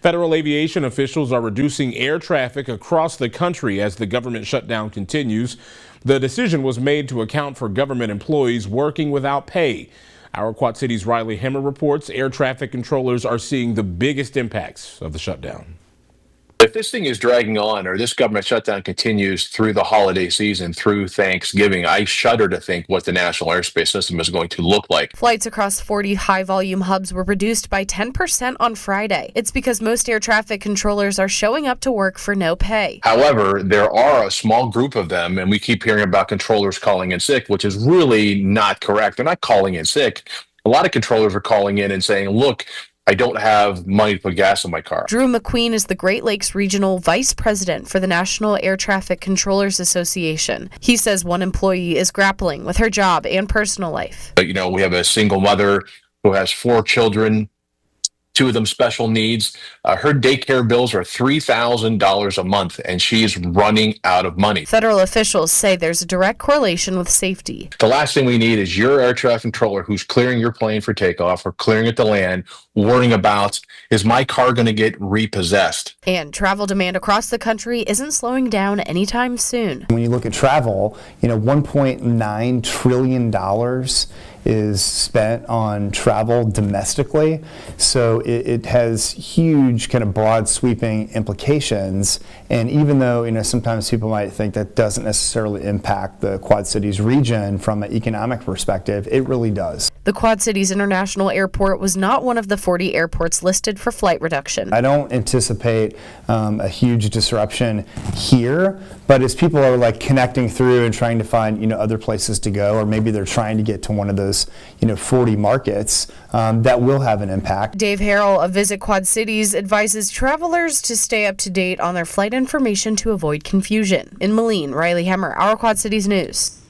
Federal aviation officials are reducing air traffic across the country as the government shutdown continues. The decision was made to account for government employees working without pay. Our Quad Cities' Riley Hemmer reports air traffic controllers are seeing the biggest impacts of the shutdown. If this thing is dragging on or this government shutdown continues through the holiday season, through Thanksgiving, I shudder to think what the national airspace system is going to look like. Flights across 40 high-volume hubs were reduced by 10% on Friday. It's because most air traffic controllers are showing up to work for no pay. However, there are a small group of them, and we keep hearing about controllers calling in sick, which is really not correct. They're not calling in sick. A lot of controllers are calling in and saying, look, I don't have money to put gas in my car. Drew MacQueen is the Great Lakes Regional Vice President for the National Air Traffic Controllers Association. He says one employee is grappling with her job and personal life. We have a single mother who has 4 children, 2 of them special needs. Her daycare bills are $3,000 a month, and she's running out of money. Federal officials say there's a direct correlation with safety. The last thing we need is your air traffic controller who's clearing your plane for takeoff or clearing it to land, worrying about, is my car going to get repossessed? And travel demand across the country isn't slowing down anytime soon. When you look at travel, $1.9 trillion is spent on travel domestically. So it has huge kind of broad sweeping implications. And even though, sometimes people might think that doesn't necessarily impact the Quad Cities region from an economic perspective, it really does. The Quad Cities International Airport was not one of the 40 airports listed for flight reduction. I don't anticipate a huge disruption here, but as people are connecting through and trying to find other places to go, or maybe they're trying to get to one of those 40 markets, that will have an impact. Dave Harrell of Visit Quad Cities advises travelers to stay up to date on their flight information to avoid confusion. In Moline, Riley Hemmer, Our Quad Cities News.